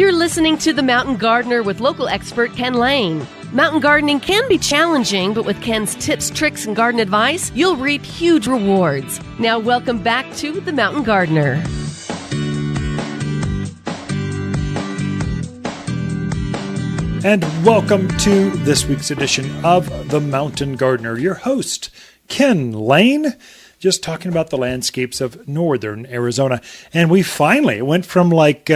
You're listening to The Mountain Gardener with local expert Ken Lane. Mountain gardening can be challenging, but with Ken's tips, tricks, and garden advice, you'll reap huge rewards. Now welcome back to The Mountain Gardener. And welcome to this week's edition of The Mountain Gardener. Your host, Ken Lane, just talking about the landscapes of northern Arizona. And we finally went from like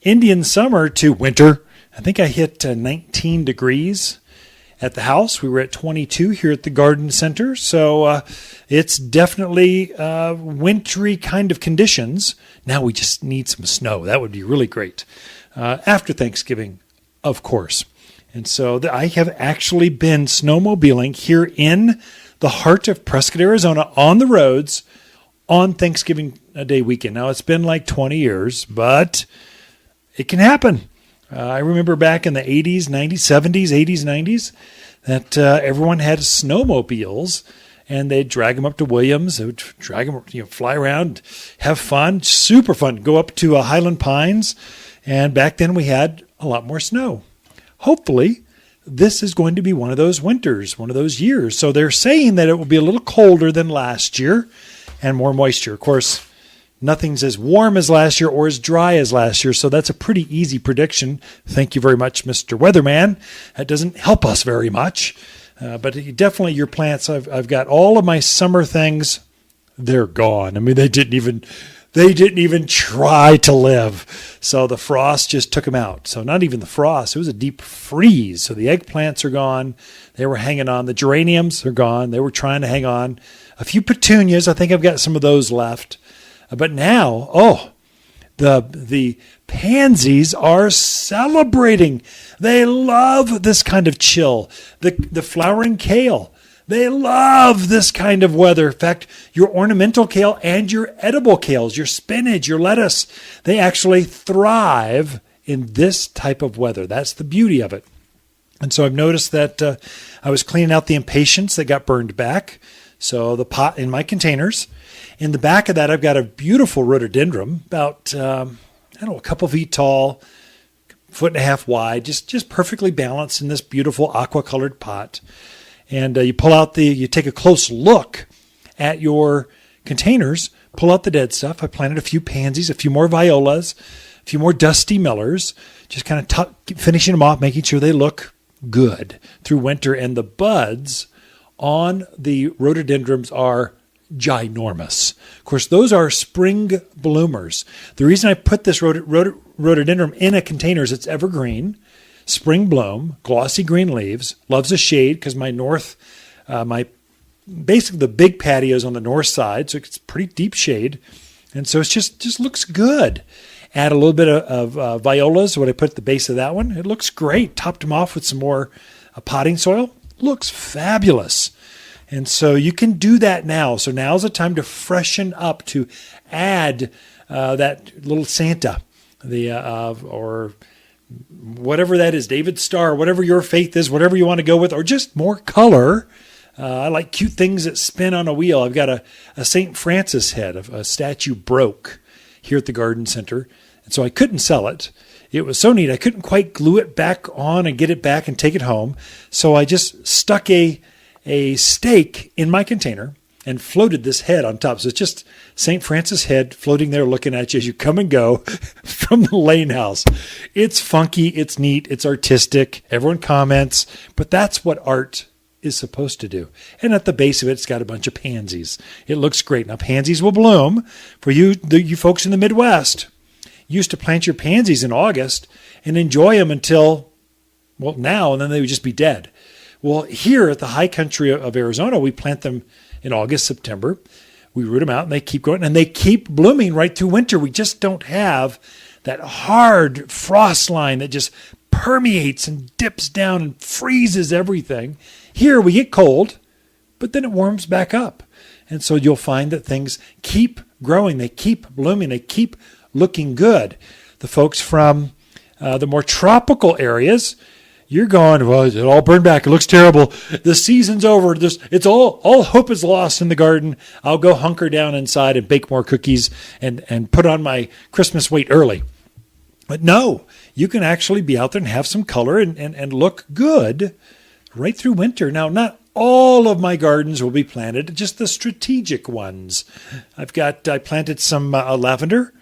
Indian summer to winter. I think I hit 19 degrees at the house. We were at 22 here at the garden center. So it's definitely wintry kind of conditions. Now we just need some snow. That would be really great. After Thanksgiving, of course. And so I have actually been snowmobiling here in the heart of Prescott, Arizona, on the roads on Thanksgiving Day weekend. Now, it's been like 20 years, but it can happen. I remember back in the 80s, 90s, 70s, 80s, 90s, that everyone had snowmobiles, and they'd drag them up to Williams. They would drag them, fly around, have fun, super fun, go up to Highland Pines. And back then we had a lot more snow. Hopefully, this is going to be one of those winters, one of those years. So they're saying that it will be a little colder than last year and more moisture. Of course, nothing's as warm as last year or as dry as last year. So that's a pretty easy prediction. Thank you very much, Mr. Weatherman. That doesn't help us very much. But definitely your plants, I've got all of my summer things. They're gone. I mean, they didn't even try to live. So the frost just took them out. So not even the frost. It was a deep freeze. So the eggplants are gone. They were hanging on. The geraniums are gone. They were trying to hang on. A few petunias. I think I've got some of those left. But now, the pansies are celebrating. They love this kind of chill. The flowering kale. They love this kind of weather. In fact, your ornamental kale and your edible kales, your spinach, your lettuce, they actually thrive in this type of weather. That's the beauty of it. And so I've noticed that I was cleaning out the impatiens that got burned back. So the pot in my containers. In the back of that, I've got a beautiful rhododendron, about, a couple feet tall, 1.5 feet wide, just perfectly balanced in this beautiful aqua-colored pot. And you take a close look at your containers, pull out the dead stuff. I planted a few pansies, a few more violas, a few more dusty millers, just kind of finishing them off, making sure they look good through winter. And the buds on the rhododendrons are ginormous. Of course, those are spring bloomers. The reason I put this rhododendron in a container is it's evergreen. Spring bloom, glossy green leaves, loves the shade because basically the big patio is on the north side, so it's pretty deep shade. And so it just looks good. Add a little bit of violas, what I put at the base of that one. It looks great. Topped them off with some more potting soil. Looks fabulous. And so you can do that now. So now's the time to freshen up, to add that little Santa, or whatever that is, David Star, whatever your faith is, whatever you want to go with, or just more color. I like cute things that spin on a wheel. I've got a St. Francis head, a statue broke here at the garden center. And so I couldn't sell it. It was so neat. I couldn't quite glue it back on and get it back and take it home. So I just stuck a stake in my container and floated this head on top. So it's just St. Francis head floating there looking at you as you come and go from the Lane house. It's funky. It's neat. It's artistic. Everyone comments. But that's what art is supposed to do. And at the base of it, it's got a bunch of pansies. It looks great. Now, pansies will bloom. For you folks in the Midwest, you used to plant your pansies in August and enjoy them until, now, and then they would just be dead. Well, here at the high country of Arizona, we plant them in August, September. We root them out and they keep growing and they keep blooming right through winter. We just don't have that hard frost line that just permeates and dips down and freezes everything. Here we get cold, but then it warms back up. And so you'll find that things keep growing. They keep blooming. They keep looking good. The folks from the more tropical areas, you're going, well, it all burned back. It looks terrible. The season's over. It's all hope is lost in the garden. I'll go hunker down inside and bake more cookies and put on my Christmas weight early. But no, you can actually be out there and have some color and look good right through winter. Now, not all of my gardens will be planted, just the strategic ones. I planted some lavender.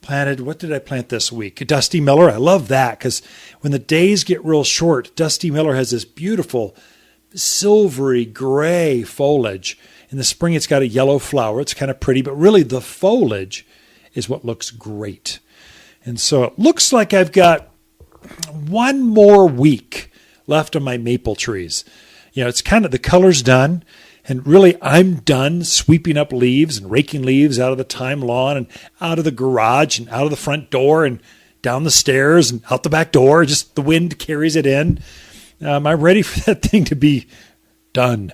What did I plant this week? Dusty Miller. I love that because when the days get real short, Dusty Miller has this beautiful silvery gray foliage. In the spring, it's got a yellow flower. It's kind of pretty, but really the foliage is what looks great. And so it looks like I've got one more week left on my maple trees. It's kind of the color's done. And really, I'm done sweeping up leaves and raking leaves out of the thyme lawn and out of the garage and out of the front door and down the stairs and out the back door. Just the wind carries it in. I'm ready for that thing to be done.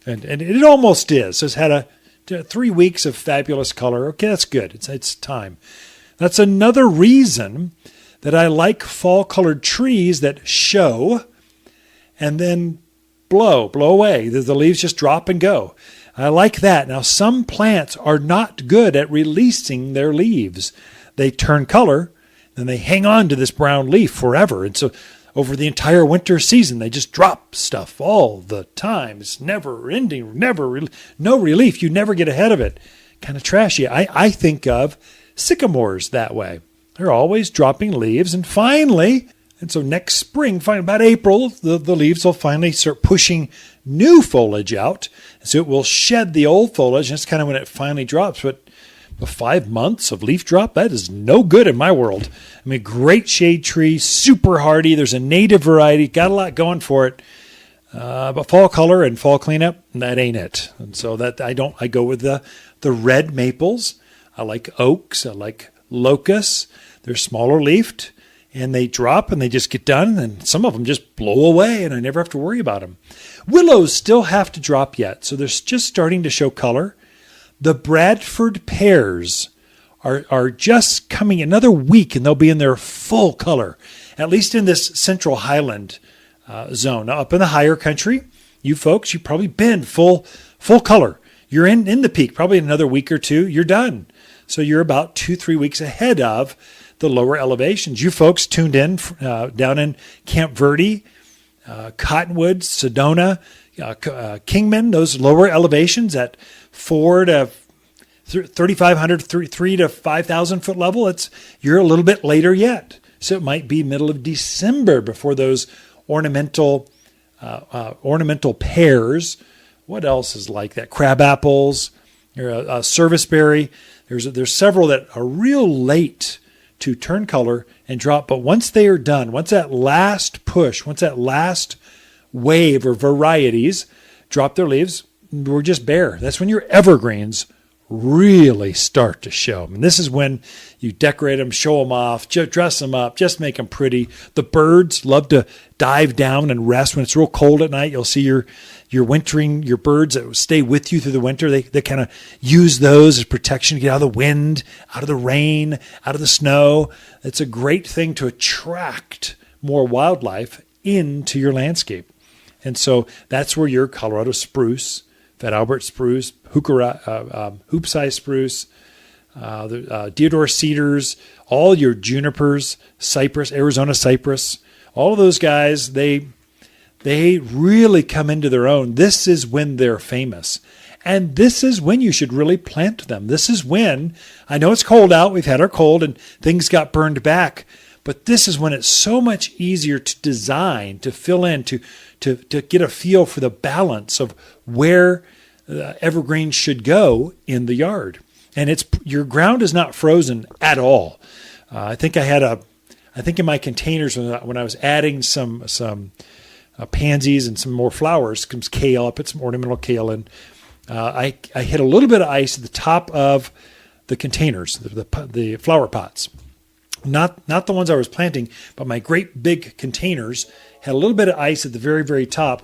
And it almost is. So it's had 3 weeks of fabulous color. Okay, that's good. It's time. That's another reason that I like fall-colored trees that show and then blow away. The leaves just drop and go. I like that. Now, some plants are not good at releasing their leaves. They turn color, then they hang on to this brown leaf forever. And so over the entire winter season, they just drop stuff all the time. It's never ending, no relief. You never get ahead of it. Kind of trashy. I think of sycamores that way. They're always dropping leaves, and so next spring, about April, the leaves will finally start pushing new foliage out. So it will shed the old foliage, and that's kind of when it finally drops. But 5 months of leaf drop, that is no good in my world. I mean, great shade tree, super hardy. There's a native variety, got a lot going for it. But fall color and fall cleanup, that ain't it. And so I go with the red maples. I like oaks. I like locusts. They're smaller leafed, and they drop and they just get done, and some of them just blow away, and I never have to worry about them. Willows still have to drop yet, so they're just starting to show color. The Bradford pears are just coming another week, and they'll be in their full color, at least in this central highland zone. Now, up in the higher country, you folks, you've probably been full color. You're in the peak, probably another week or two, you're done. So you're about 2-3 weeks ahead of the lower elevations. You folks tuned in down in Camp Verde, Cottonwood, Sedona, Kingman, those lower elevations at 4 to 3,500, 3 to 5,000 foot level. You're a little bit later yet. So it might be middle of December before those ornamental pears. What else is like that? Crab apples, serviceberry. There's several that are real late to turn color and drop. But once they are done, once that last push, once that last wave or varieties drop their leaves, we're just bare. That's when your evergreens really start to show. And this is when you decorate them, show them off, dress them up, just make them pretty. The birds love to dive down and rest when it's real cold at night. You'll see your birds that stay with you through the winter. They kind of use those as protection to get out of the wind, out of the rain, out of the snow. It's a great thing to attract more wildlife into your landscape. And so that's where your Colorado spruce, Fat Albert spruce, hoop-size spruce, deodar cedars, all your junipers, cypress, Arizona cypress, all of those guys, they really come into their own. This is when they're famous. And this is when you should really plant them. This is when, I know it's cold out, we've had our cold and things got burned back, but this is when it's so much easier to design, to fill in, to get a feel for the balance of where evergreens should go in the yard. And your ground is not frozen at all. I think in my containers when I was adding some pansies and some more flowers, comes kale. I put some ornamental kale in. I hit a little bit of ice at the top of the containers, the flower pots. Not the ones I was planting, but my great big containers had a little bit of ice at the very, very top.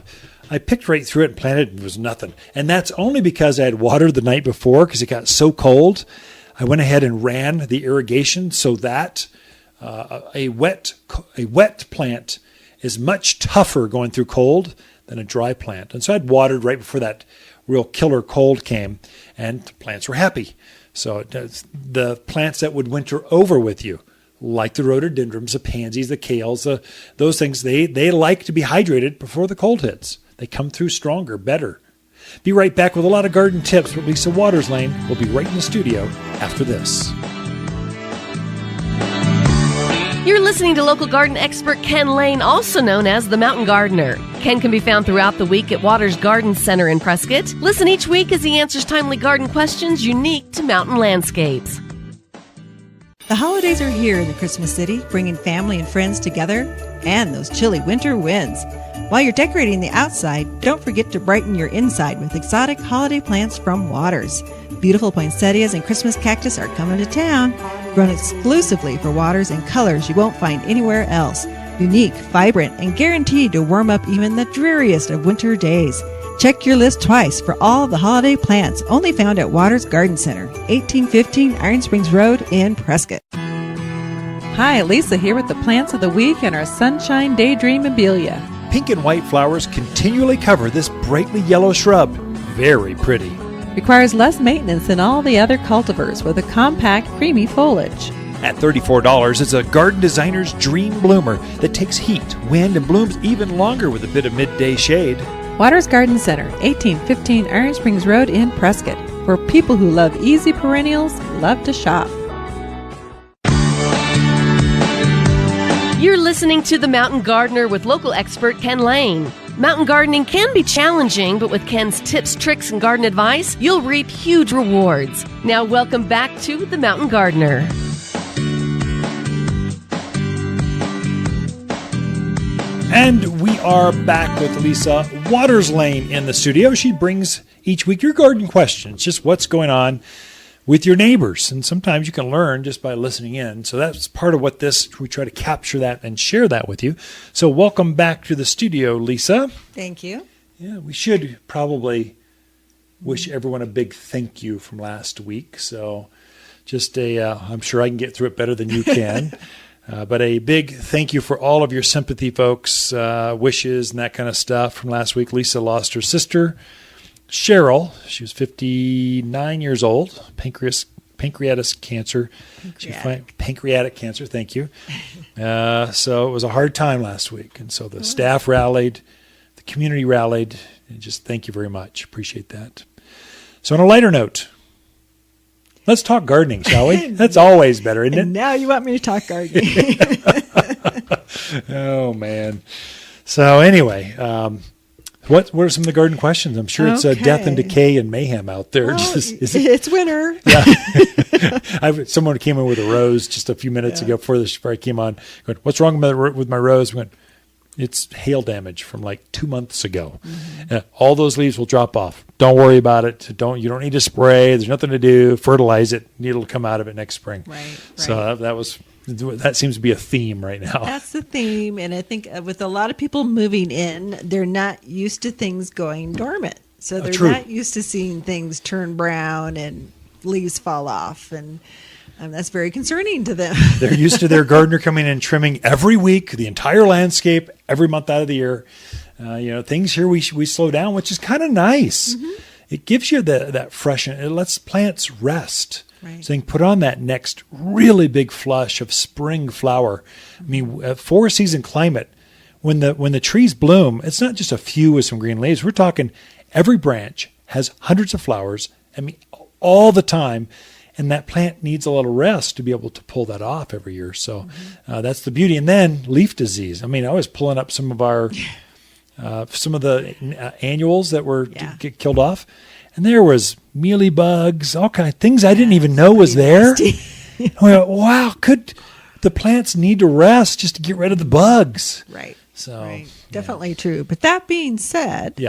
I picked right through it and planted it, and it was nothing. And that's only because I had watered the night before because it got so cold. I went ahead and ran the irrigation so that a wet plant is much tougher going through cold than a dry plant. And so I'd watered right before that real killer cold came, and the plants were happy. So the plants that would winter over with you, like the rhododendrons, the pansies, the kales, those things, they like to be hydrated before the cold hits. They come through stronger, better. Be right back with a lot of garden tips with Lisa Waterslane. We'll be right in the studio after this. You're listening to local garden expert Ken Lane, also known as the Mountain Gardener. Ken can be found throughout the week at Waters Garden Center in Prescott. Listen each week as he answers timely garden questions unique to mountain landscapes. The holidays are here in the Christmas City, bringing family and friends together and those chilly winter winds. While you're decorating the outside, don't forget to brighten your inside with exotic holiday plants from Waters. Beautiful poinsettias and Christmas cactus are coming to town, grown exclusively for Waters in colors you won't find anywhere else. Unique, vibrant, and guaranteed to warm up even the dreariest of winter days. Check your list twice for all the holiday plants, only found at Waters Garden Center, 1815 Iron Springs Road in Prescott. Hi, Lisa here with the plants of the week and our Sunshine Daydream Abelia. Pink and white flowers continually cover this brightly yellow shrub. Very pretty. Requires less maintenance than all the other cultivars with a compact, creamy foliage. At $34, it's a garden designer's dream bloomer that takes heat, wind, and blooms even longer with a bit of midday shade. Waters Garden Center, 1815 Iron Springs Road in Prescott. For people who love easy perennials, love to shop. You're listening to The Mountain Gardener with local expert Ken Lane. Mountain gardening can be challenging, but with Ken's tips, tricks, and garden advice, you'll reap huge rewards. Now welcome back to The Mountain Gardener. And we are back with Lisa Waterslane in the studio. She brings each week your garden questions, just what's going on with your neighbors. And sometimes you can learn just by listening in. So that's part of what we try to capture that and share that with you. So welcome back to the studio, Lisa. Thank you. Yeah, we should probably wish everyone a big thank you from last week. So just I'm sure I can get through it better than you can. But a big thank you for all of your sympathy, folks, wishes and that kind of stuff from last week. Lisa lost her sister, Cheryl. She was 59 years old, pancreatic cancer. Pancreatic cancer, thank you. So it was a hard time last week. And so the staff rallied, the community rallied, and just thank you very much. Appreciate that. So on a lighter note, let's talk gardening, shall we? That's always better, isn't it? And now you want me to talk gardening. Oh, man. So anyway, what are some of the garden questions? I'm sure it's death and decay and mayhem out there. Well, it's winter. Yeah. Someone came in with a rose just a few minutes ago before I came on. Going, what's wrong with my rose? Went, it's hail damage from like 2 months ago. Mm-hmm. All those leaves will drop off. Don't worry about it. You don't need to spray. There's nothing to do. Fertilize it. It'll come out of it next spring. Right. So that seems to be a theme right now. That's the theme. And I think with a lot of people moving in, they're not used to things going dormant. So they're not used to seeing things turn brown and leaves fall off. And that's very concerning to them. They're used to their gardener coming in and trimming every week, the entire landscape, every month out of the year. Things here we slow down, which is kind of nice. Mm-hmm. It gives you that freshness. It lets plants rest. Right. So they can put on that next really big flush of spring flower. I mean, four-season climate, when the trees bloom, it's not just a few with some green leaves. We're talking every branch has hundreds of flowers. I mean, all the time. And that plant needs a little rest to be able to pull that off every year. So that's the beauty. And then leaf disease. I mean, I was pulling up some of the annuals that were get killed off. And there was mealy bugs, all kinds of things I didn't even know was there. I went, wow, could the plants need to rest just to get rid of the bugs? Right. So definitely true. But that being said,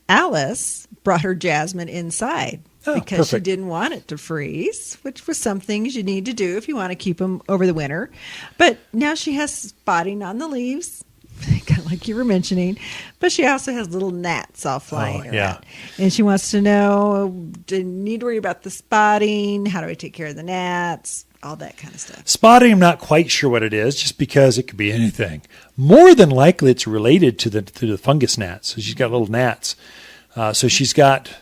Alice brought her jasmine inside. Because she didn't want it to freeze, which was some things you need to do if you want to keep them over the winter. But now she has spotting on the leaves, kind of like you were mentioning. But she also has little gnats all flying around. Yeah. And she wants to know, do I need to worry about the spotting? How do I take care of the gnats? All that kind of stuff. Spotting, I'm not quite sure what it is, just because it could be anything. More than likely, it's related to the fungus gnats. So she's got little gnats. So she's got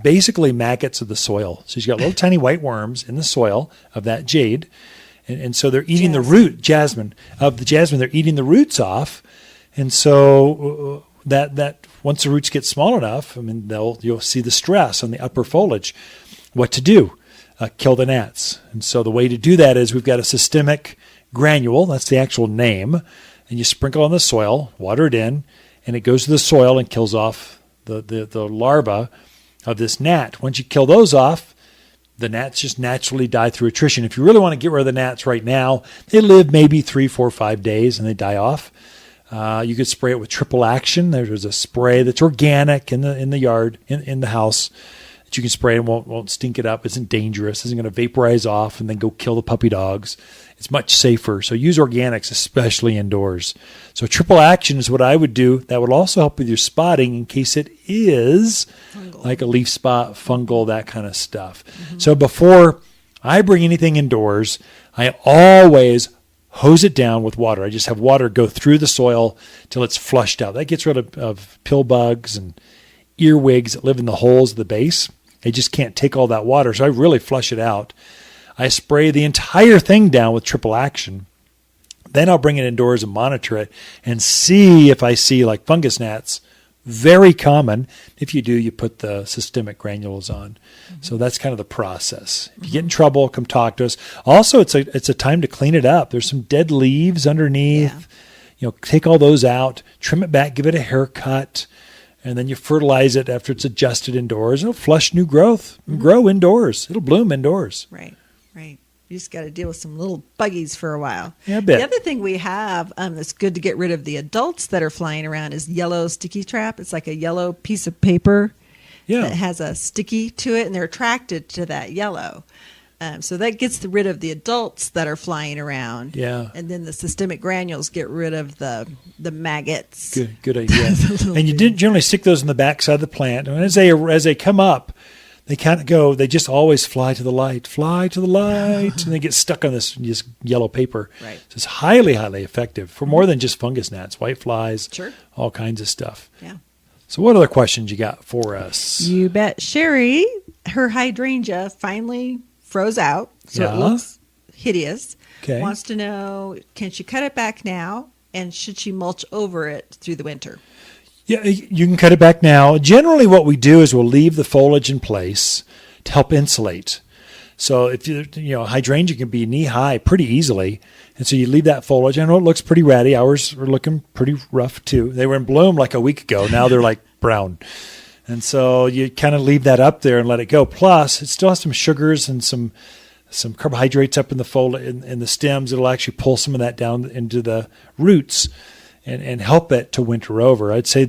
basically maggots of the soil. So she's got little tiny white worms in the soil of that jade. And so they're eating the root, jasmine. They're eating the roots off. And so that once the roots get small enough, you'll see the stress on the upper foliage. What to do? Kill the gnats. And so the way to do that is we've got a systemic granule. That's the actual name. And you sprinkle on the soil, water it in, and it goes to the soil and kills off the larva of this gnat. Once you kill those off, the gnats just naturally die through attrition. If you really want to get rid of the gnats right now, they live maybe 3, 4, 5 days and they die off. You could spray it with triple action. There's a spray that's organic in the yard, in the house, that you can spray and won't stink it up. Isn't dangerous. Isn't going to vaporize off and then go kill the puppy dogs. It's much safer. So use organics, especially indoors. So triple action is what I would do. That would also help with your spotting in case it is fungal, like a leaf spot, fungal, that kind of stuff. Mm-hmm. So before I bring anything indoors, I always hose it down with water. I just have water go through the soil till it's flushed out. That gets rid of pill bugs and earwigs that live in the holes of the base. They just can't take all that water. So I really flush it out. I spray the entire thing down with triple action. Then I'll bring it indoors and monitor it and see if I see like fungus gnats. Very common. If you do, you put the systemic granules on. Mm-hmm. So that's kind of the process. If you get in trouble, come talk to us. Also, it's a time to clean it up. There's some dead leaves underneath. Yeah. Take all those out, trim it back, give it a haircut, and then you fertilize it after it's adjusted indoors. It'll flush new growth and grow indoors. It'll bloom indoors. Right. You just got to deal with some little buggies for a while. Yeah, a bit. The other thing we have that's good to get rid of the adults that are flying around is yellow sticky trap. It's like a yellow piece of paper that has a sticky to it, and they're attracted to that yellow. So that gets rid of the adults that are flying around. Yeah. And then the systemic granules get rid of the maggots. Good idea. And you didn't generally stick those in the backside of the plant. And as they come up, they can't go. They just always fly to the light, and they get stuck on this yellow paper. Right. So it's highly, highly effective for more than just fungus gnats, white flies, sure, all kinds of stuff. Yeah. So what other questions you got for us? You bet. Sherry, her hydrangea finally froze out, so it looks hideous. Okay. Wants to know, can she cut it back now, and should she mulch over it through the winter? Yeah, you can cut it back now. Generally what we do is we'll leave the foliage in place to help insulate. So if hydrangea can be knee high pretty easily. And so you leave that foliage. I know it looks pretty ratty. Ours are looking pretty rough too. They were in bloom like a week ago. Now they're like brown. And so you kind of leave that up there and let it go. Plus, it still has some sugars and some carbohydrates up in the in the stems. It'll actually pull some of that down into the roots and help it to winter over. I'd say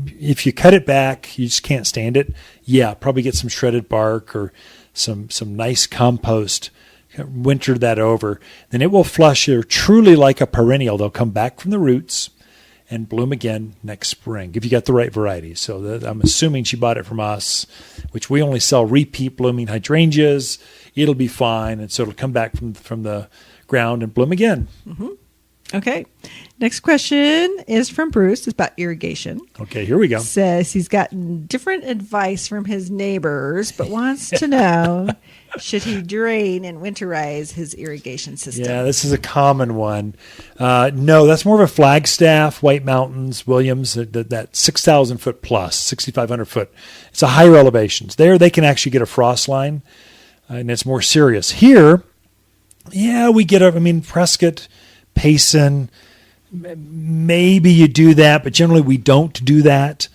if you cut it back, you just can't stand it. Yeah, probably get some shredded bark or some nice compost. Winter that over. Then it will flush here truly like a perennial. They'll come back from the roots and bloom again next spring if you got the right variety. So I'm assuming she bought it from us, which we only sell repeat blooming hydrangeas. It'll be fine, and so it'll come back from the ground and bloom again. Mm-hmm. Okay. Next question is from Bruce. It's about irrigation. Okay, here we go. Says he's gotten different advice from his neighbors, but wants to know, should he drain and winterize his irrigation system? Yeah, this is a common one. No, that's more of a Flagstaff, White Mountains, Williams, that 6,000 foot plus, 6,500 foot. It's a higher elevations. There they can actually get a frost line, and it's more serious. Here, we get Prescott, Payson, maybe you do that, but generally we don't do that.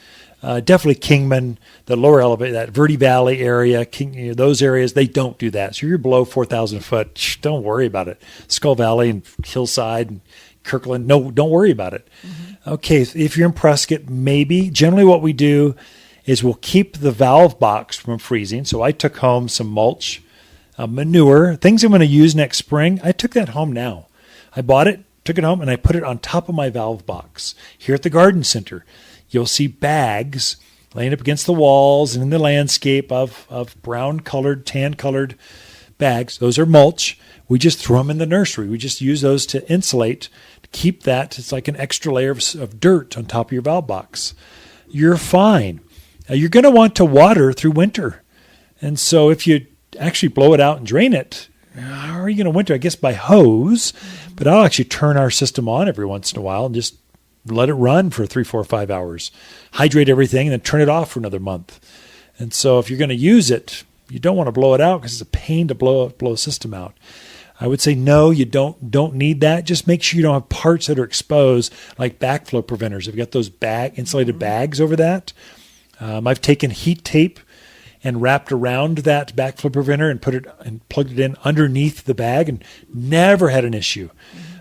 Definitely Kingman, the lower elevation, that Verde Valley area, those areas, they don't do that. So you're below 4,000 foot, don't worry about it. Skull Valley and Hillside and Kirkland, no, don't worry about it. Mm-hmm. Okay, if you're in Prescott, maybe. Generally what we do is we'll keep the valve box from freezing. So I took home some mulch, manure, things I'm going to use next spring. I took that home now. I bought it, took it home, and I put it on top of my valve box. Here at the garden center, you'll see bags laying up against the walls and in the landscape of brown-colored, tan-colored bags. Those are mulch. We just throw them in the nursery. We just use those to insulate, to keep that. It's like an extra layer of dirt on top of your valve box. You're fine. You're going to want to water through winter. And so if you actually blow it out and drain it, How are you going to winter? I guess by hose, but I'll actually turn our system on every once in a while and just let it run for 3, 4, 5 hours, hydrate everything, and then turn it off for another month. And so if you're going to use it, you don't want to blow it out because it's a pain to blow a system out. I would say no, you don't need that. Just make sure you don't have parts that are exposed, like backflow preventers. I've got those insulated bags over that. I've taken heat tape and wrapped around that backflow preventer and plugged it in underneath the bag and never had an issue.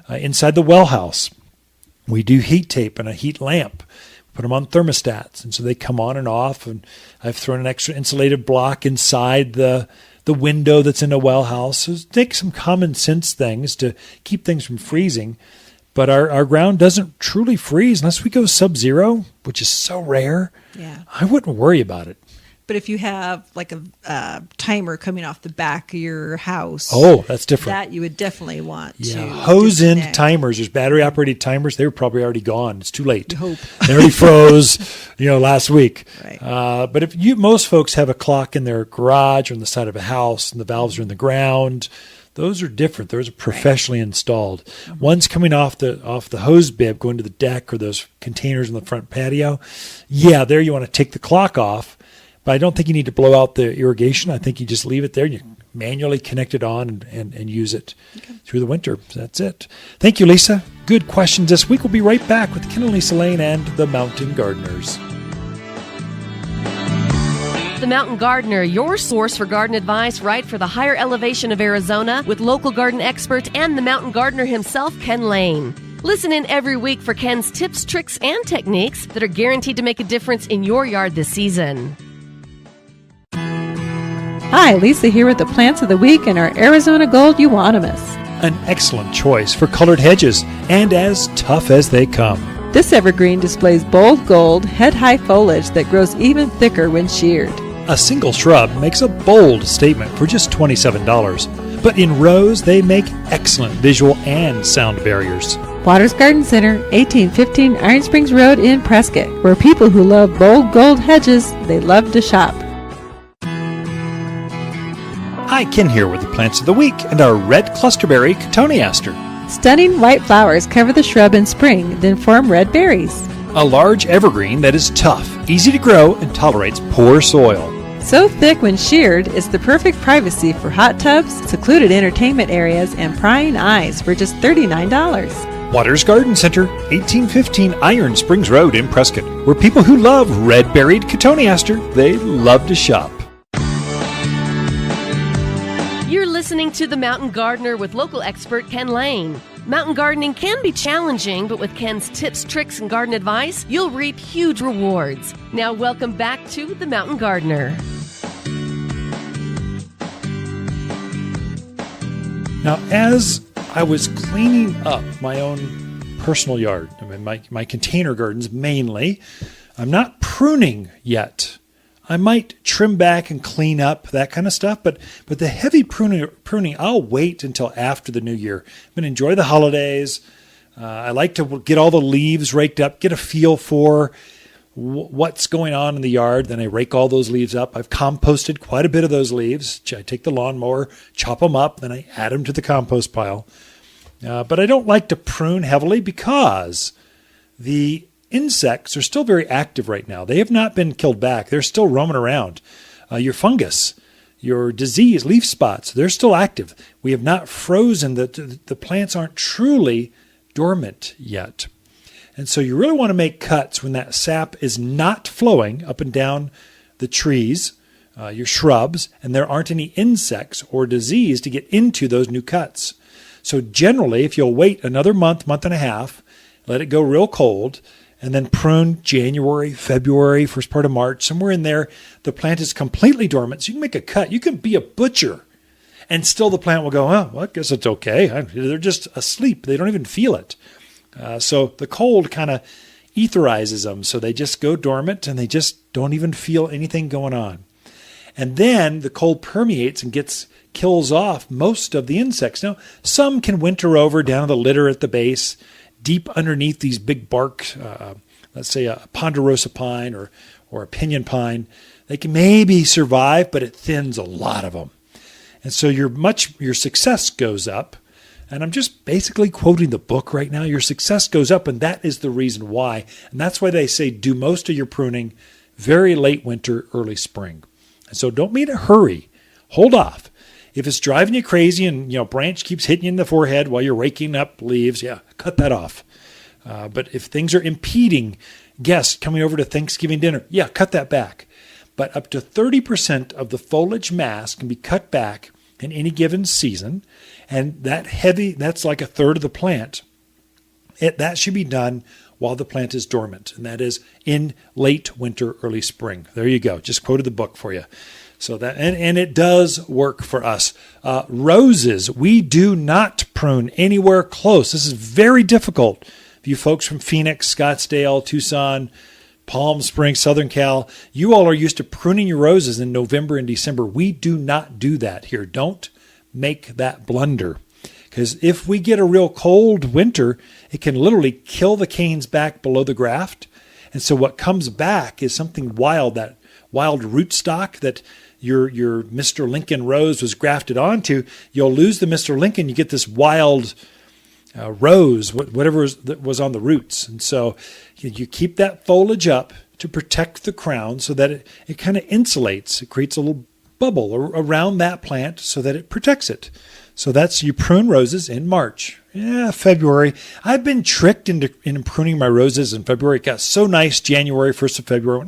Inside the well house, we do heat tape and a heat lamp. Put them on thermostats, and so they come on and off. And I've thrown an extra insulated block inside the window that's in a well house. So take some common sense things to keep things from freezing. But our ground doesn't truly freeze unless we go sub-zero, which is so rare. Yeah. I wouldn't worry about it. But if you have like a timer coming off the back of your house, that's different. That you would definitely want to hose in disconnect. timers. There's battery operated timers. They were probably already gone. It's too late. You hope. They already froze, last week. Right. But if most folks have a clock in their garage or on the side of a house, and the valves are in the ground, those are different. Those are professionally installed. Mm-hmm. One's coming off the hose bib, going to the deck or those containers in the front patio. Yeah, there you want to take the clock off. But I don't think you need to blow out the irrigation. I think you just leave it there. You manually connect it on and use it through the winter. That's it. Thank you, Lisa. Good questions this week. We'll be right back with Ken and Lisa Lane and the Mountain Gardeners. The Mountain Gardener, your source for garden advice right for the higher elevation of Arizona with local garden expert and the Mountain Gardener himself, Ken Lane. Listen in every week for Ken's tips, tricks, and techniques that are guaranteed to make a difference in your yard this season. Hi, Lisa here with the plants of the week and our Arizona Gold Euonymus. An excellent choice for colored hedges and as tough as they come. This evergreen displays bold gold, head-high foliage that grows even thicker when sheared. A single shrub makes a bold statement for just $27, but in rows they make excellent visual and sound barriers. Waters Garden Center, 1815 Iron Springs Road in Prescott, where people who love bold gold hedges, they love to shop. Hi, Ken here with the plants of the week and our red clusterberry cotoneaster. Stunning white flowers cover the shrub in spring, then form red berries. A large evergreen that is tough, easy to grow, and tolerates poor soil. So thick when sheared, it's the perfect privacy for hot tubs, secluded entertainment areas, and prying eyes for just $39. Waters Garden Center, 1815 Iron Springs Road in Prescott, where people who love red-berried cotoneaster, they love to shop. You're listening to The Mountain Gardener with local expert Ken Lane. Mountain gardening can be challenging, but with Ken's tips, tricks, and garden advice, you'll reap huge rewards. Now welcome back to The Mountain Gardener. Now, as I was cleaning up my own personal yard, my container gardens mainly, I'm not pruning yet. I might trim back and clean up, that kind of stuff, but the heavy pruning, I'll wait until after the new year. I'm going to enjoy the holidays. I like to get all the leaves raked up, get a feel for what's going on in the yard. Then I rake all those leaves up. I've composted quite a bit of those leaves. I take the lawnmower, chop them up, then I add them to the compost pile. But I don't like to prune heavily because the insects are still very active right now. They have not been killed back. They're still roaming around. Your fungus, your disease, leaf spots, they're still active. We have not frozen. The plants aren't truly dormant yet. And so you really want to make cuts when that sap is not flowing up and down the trees, your shrubs, and there aren't any insects or disease to get into those new cuts. So generally, if you'll wait another month and a half, let it go real cold, and then prune January, February, first part of March, somewhere in there, the plant is completely dormant. So you can make a cut. You can be a butcher, and still the plant will go, oh, well, I guess it's okay. They're just asleep. They don't even feel it. So the cold kind of etherizes them. So they just go dormant, and they just don't even feel anything going on. And then the cold permeates and kills off most of the insects. Now, some can winter over down in the litter at the base, deep underneath these big bark, let's say a ponderosa pine or a pinyon pine. They can maybe survive, but it thins a lot of them. And so your success goes up. And I'm just basically quoting the book right now. Your success goes up, and that is the reason why. And that's why they say do most of your pruning very late winter, early spring. And so don't be in a hurry. Hold off. If it's driving you crazy and, branch keeps hitting you in the forehead while you're raking up leaves, cut that off. But if things are impeding guests coming over to Thanksgiving dinner, cut that back. But up to 30% of the foliage mass can be cut back in any given season. And that's like a third of the plant. That should be done while the plant is dormant. And that is in late winter, early spring. There you go. Just quoted the book for you. So that, and it does work for us. Roses, we do not prune anywhere close. This is very difficult. If you folks from Phoenix, Scottsdale, Tucson, Palm Springs, Southern Cal, you all are used to pruning your roses in November and December. We do not do that here. Don't make that blunder. Because if we get a real cold winter, it can literally kill the canes back below the graft. And so what comes back is something wild, that wild rootstock that your Mr. Lincoln rose was grafted onto. You'll lose the Mr. Lincoln. You get this wild rose, whatever was on the roots. And so you keep that foliage up to protect the crown so that it kind of insulates. It creates a little bubble around that plant so that it protects it. So you prune roses in March. February. I've been tricked into pruning my roses in February. It got so nice January, 1st of February.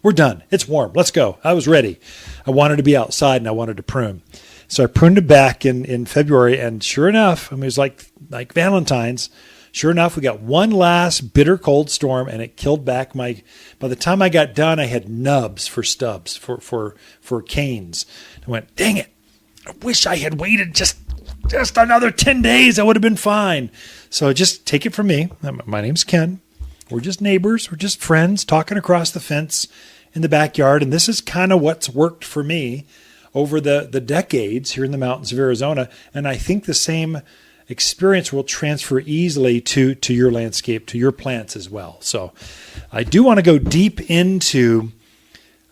We're done. It's warm. Let's go. I was ready. I wanted to be outside and I wanted to prune. So I pruned it back in February, and sure enough, it was like Valentine's. Sure enough, we got one last bitter cold storm, and it killed back by the time I got done, I had nubs for stubs, for canes. I went, dang it. I wish I had waited just another 10 days. I would have been fine. So just take it from me. My name's Ken. We're just neighbors. We're just friends talking across the fence in the backyard. And this is kind of what's worked for me over the decades here in the mountains of Arizona. And I think the same experience will transfer easily to your landscape, to your plants as well. So I do want to go deep into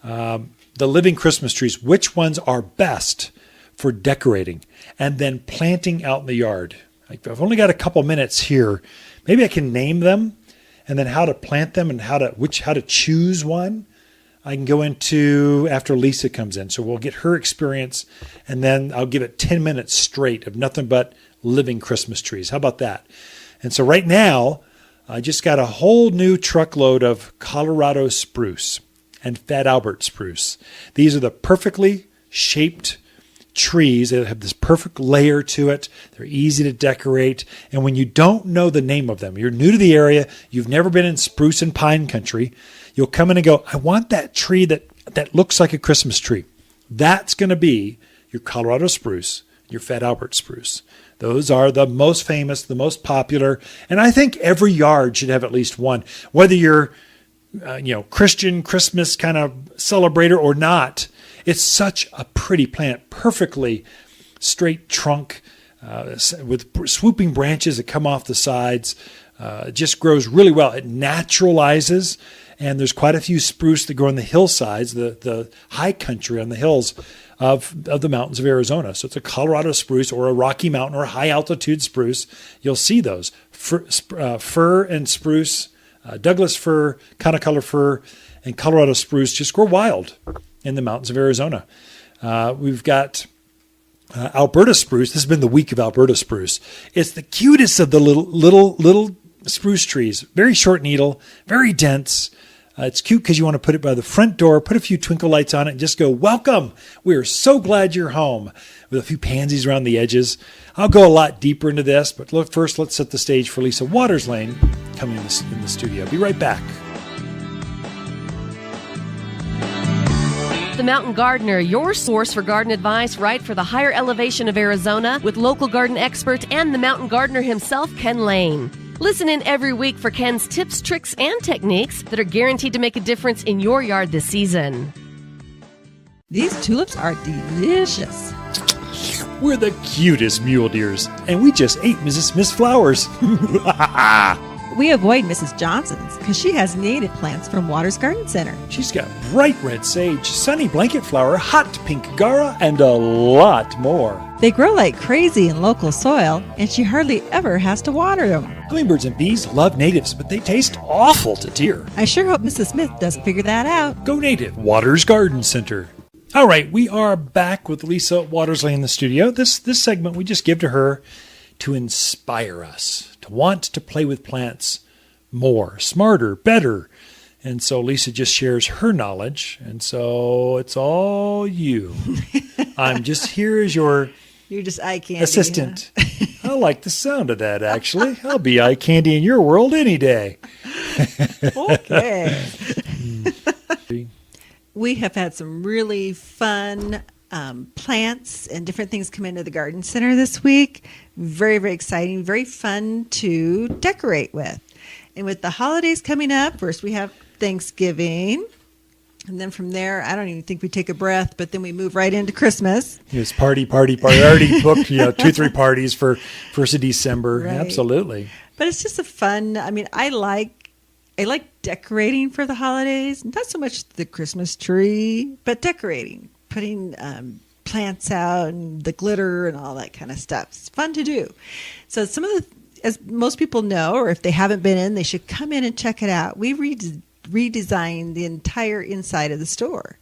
the living Christmas trees, which ones are best for decorating and then planting out in the yard. I've only got a couple minutes here. Maybe I can name them and then how to plant them and how to choose one. I can go into after Lisa comes in. So we'll get her experience, and then I'll give it 10 minutes straight of nothing but living Christmas trees. How about that? And so right now, I just got a whole new truckload of Colorado spruce and Fat Albert spruce. These are the perfectly shaped trees that have this perfect layer to it. They're easy to decorate. And when you don't know the name of them, you're new to the area, you've never been in spruce and pine country, you'll come in and go, I want that tree that looks like a Christmas tree. That's going to be your Colorado spruce, your Fat Albert spruce. Those are the most famous, the most popular. And I think every yard should have at least one, whether you're Christian Christmas kind of celebrator or not. It's such a pretty plant, perfectly straight trunk with swooping branches that come off the sides. It just grows really well. It naturalizes, and there's quite a few spruce that grow on the hillsides, the high country on the hills of the mountains of Arizona. So it's a Colorado spruce or a Rocky Mountain or a high altitude spruce. You'll see those. Fir and spruce, Douglas fir, Concolor fir, and Colorado spruce just grow wild in the mountains of Arizona. We've got Alberta spruce. This has been the week of Alberta spruce. It's the cutest of the little spruce trees. Very short needle, very dense. It's cute because you want to put it by the front door, put a few twinkle lights on it, and just go, welcome. We are so glad you're home, with a few pansies around the edges. I'll go a lot deeper into this, but first let's set the stage for Lisa Waterslane coming in the studio. Be right back. The Mountain Gardener, your source for garden advice right for the higher elevation of Arizona, with local garden expert and the Mountain Gardener himself, Ken Lane. Listen in every week for Ken's tips, tricks, and techniques that are guaranteed to make a difference in your yard this season. These tulips are delicious. We're the cutest mule deers, and we just ate Mrs. Smith's flowers. we avoid Mrs. Johnson's because she has native plants from Waters Garden Center. She's got bright red sage, sunny blanket flower, hot pink gara, and a lot more. They grow like crazy in local soil, and she hardly ever has to water them. Hummingbirds and bees love natives, but they taste awful to deer. I sure hope Mrs. Smith doesn't figure that out. Go native, Waters Garden Center. All right, we are back with Lisa Watersley in the studio. This segment we just give to her to inspire us, to want to play with plants more, smarter, better. And so Lisa just shares her knowledge, and so it's all you. I'm just here as your You're just eye candy, assistant. Huh? I like the sound of that, actually. I'll be eye candy in your world any day. Okay. We have had some really fun plants and different things come into the garden center this week. Very, very exciting, very fun to decorate with. And with the holidays coming up, first we have Thanksgiving. And then from there, I don't even think we take a breath, but then we move right into Christmas. It's party. I already booked, 2-3 parties for 1st of December. Right. Absolutely. But it's just a fun, I like decorating for the holidays. Not so much the Christmas tree, but decorating, putting plants out and the glitter and all that kind of stuff. It's fun to do. So some of the, as most people know, or if they haven't been in, they should come in and check it out. We redesigned the entire inside of the store.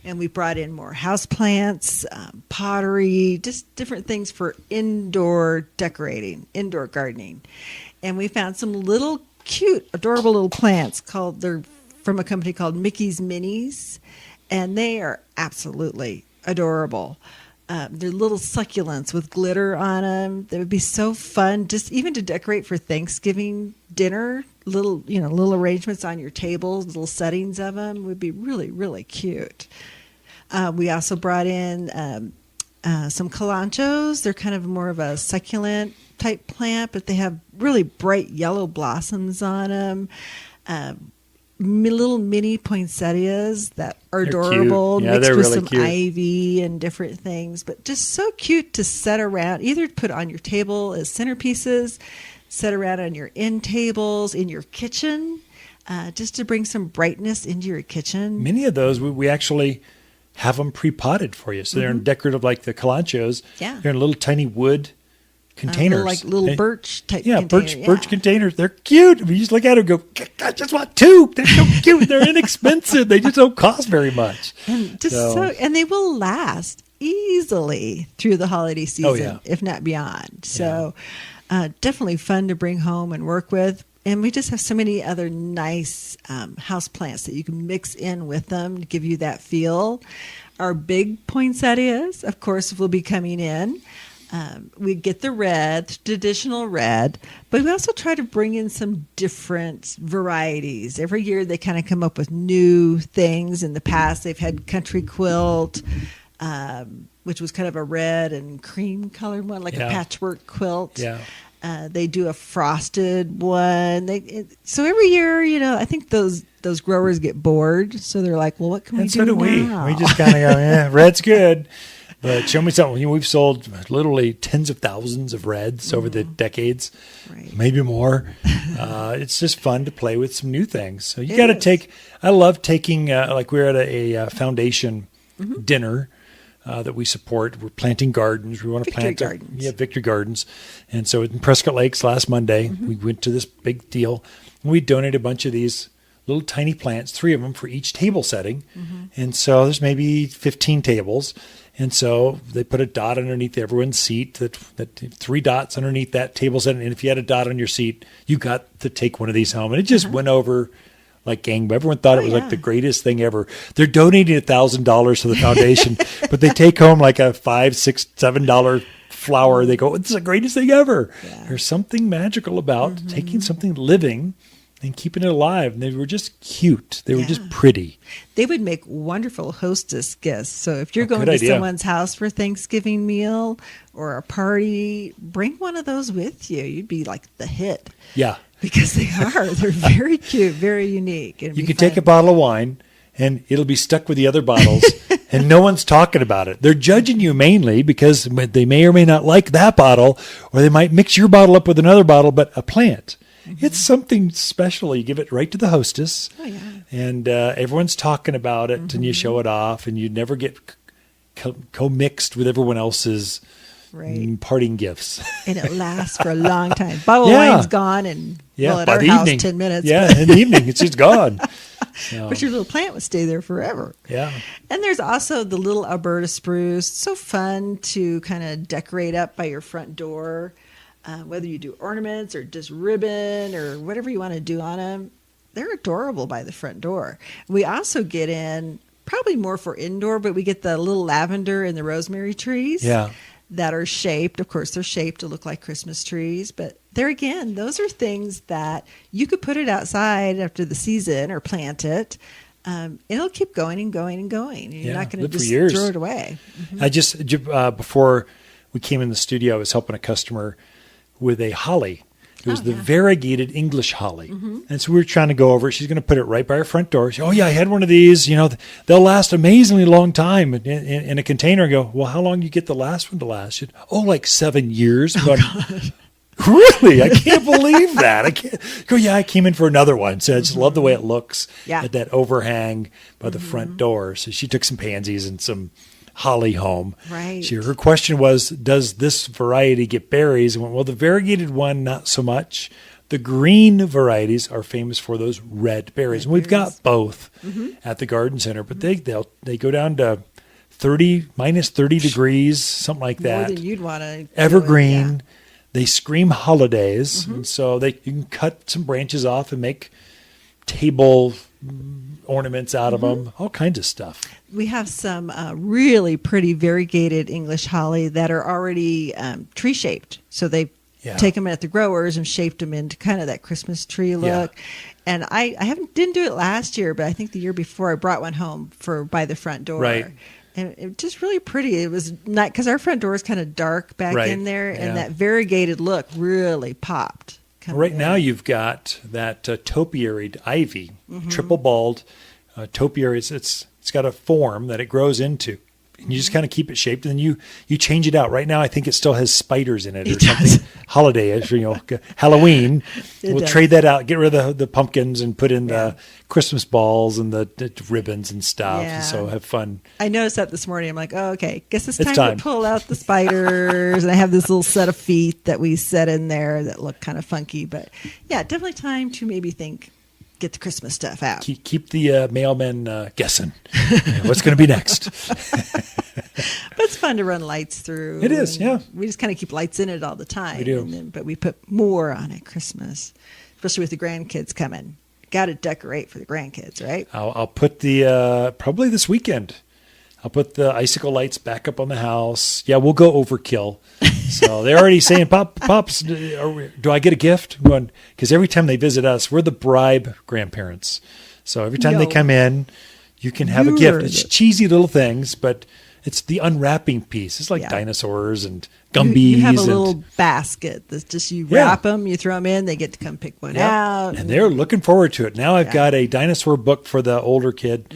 And we brought in more houseplants, pottery, just different things for indoor decorating, indoor gardening. And we found some little cute, adorable little plants they're from a company called Mickey's Minis. And they are absolutely adorable. They're little succulents with glitter on them. They would be so fun, just even to decorate for Thanksgiving dinner. Little arrangements on your tables, little settings of them would be really, really cute. We also brought in some calanchos. They're kind of more of a succulent type plant, but they have really bright yellow blossoms on them. Little mini poinsettias that are adorable, Yeah, mixed they're with really some cute. ivy and different things, but just so cute to set around, either put on your table as centerpieces, set around on your end tables, in your kitchen, just to bring some brightness into your kitchen. Many of those, we actually have them pre-potted for you. So they're in decorative, like the calanchos. Yeah. They're in little tiny wood containers. Little birch type Yeah, container. birch containers. They're cute. You just look at them and go, I just want two. They're so cute. They're inexpensive. They just don't cost very much. And and they will last easily through the holiday season, if not beyond. So definitely fun to bring home and work with. And we just have so many other nice house plants that you can mix in with them to give you that feel. Our big poinsettias, of course, will be coming in. We get the red, traditional red, but we also try to bring in some different varieties. Every year they kind of come up with new things. In the past, they've had country quilt, which was kind of a red and cream colored one, like a patchwork quilt. Yeah. They do a frosted one. So every year, I think those growers get bored. So they're like, well, what can we do so do now? we. We just kind of go, red's good. But show me something. We've sold literally tens of thousands of reds over the decades, maybe more. It's just fun to play with some new things. So you got to I love taking, like we're at a foundation dinner that we support. We're planting gardens. We want to plant gardens. Victory Gardens. And so in Prescott Lakes last Monday, we went to this big deal. And we donated a bunch of these little tiny plants, 3 of them for each table setting. And so there's maybe 15 tables. And so they put a dot underneath everyone's seat, that 3 dots underneath that table set. And if you had a dot on your seat, you got to take one of these home. And it just went over like gangbusters. Everyone thought it was like the greatest thing ever. They're donating $1,000 to the foundation, but they take home like a $5, $6, $7 flower. They go, it's the greatest thing ever. Yeah. There's something magical about taking something living and keeping it alive. And they were just cute. They were just pretty. They would make wonderful hostess guests. So if you're going to someone's house for a Thanksgiving meal or a party, bring one of those with you. You'd be like the hit. Yeah. Because they are. They're very cute, very unique. You could take a bottle of wine and it'll be stuck with the other bottles and no one's talking about it. They're judging you mainly because they may or may not like that bottle, or they might mix your bottle up with another bottle, but a plant. It's something special. You give it right to the hostess. Oh, yeah. And everyone's talking about it, and you show it off, and you never get co-mixed with everyone else's parting gifts. And it lasts for a long time. Bottle of wine's gone, and at by our the house, evening. 10 minutes. Yeah, in the evening, it's just gone. So, But your little plant would stay there forever. yeah. And there's also the little Alberta spruce. So fun to kind of decorate up by your front door, whether you do ornaments or just ribbon or whatever you want to do on them. They're adorable by the front door. We also get in, probably more for indoor, but we get the little lavender and the rosemary trees. Yeah. That are shaped. Of course, they're shaped to look like Christmas trees, but there again, those are things that you could put it outside after the season or plant it. It'll keep going and going and going. You're not going to just throw it away. Mm-hmm. I just, before we came in the studio, I was helping a customer with a holly. It was the variegated English holly. Mm-hmm. And so we were trying to go over it. She's going to put it right by our front door. She, I had one of these. They'll last amazingly long time in a container. I go, well, how long do you get the last one to last? She said, like 7 years. Really? I can't believe that. I can't go. I came in for another one. So I just love the way it looks at that overhang by the front door. So she took some pansies and some holly home. Right. Her question was, does this variety get berries? I went, well, the variegated one, not so much. The green varieties are famous for those red berries. And we've got both at the garden center, but they go down to minus 30 degrees, something like that. More than you'd want to. Evergreen. Yeah. They scream holidays. And so you can cut some branches off and make table ornaments out of them, all kinds of stuff. We have some really pretty variegated English holly that are already tree shaped. So they take them at the growers and shaped them into kind of that Christmas tree look. Yeah. And I didn't do it last year, but I think the year before I brought one home by the front door. Right. And it was just really pretty. It was not because our front door is kind of dark back in there, and that variegated look really popped. Right now, you've got that topiaried ivy, triple balled topiary. It's got a form that it grows into, and you just kind of keep it shaped, and then you change it out. Right now, I think it still has spiders in it or something. Holiday-ish, Halloween. We'll trade that out, get rid of the pumpkins, and put in the Christmas balls and the ribbons and stuff. Yeah. And so have fun. I noticed that this morning. I'm like, okay, guess it's time to pull out the spiders. And I have this little set of feet that we set in there that look kind of funky. But yeah, definitely time to maybe get the Christmas stuff out. Keep the mailmen guessing what's going to be next. But it's fun to run lights through. It is, yeah. We just kind of keep lights in it all the time. We do. But we put more on at Christmas, especially with the grandkids coming. Got to decorate for the grandkids, right? I'll put the, probably this weekend, I'll put the icicle lights back up on the house. Yeah, we'll go overkill. So they're already saying, Pops, do I get a gift? Because every time they visit us, we're the bribe grandparents. So every time they come in, you can have a gift. It's cheesy little things, but it's the unwrapping piece. It's like dinosaurs and Gumbies. You have a little basket that's just you wrap them, you throw them in, they get to come pick one out. And they're looking forward to it. Now I've got a dinosaur book for the older kid.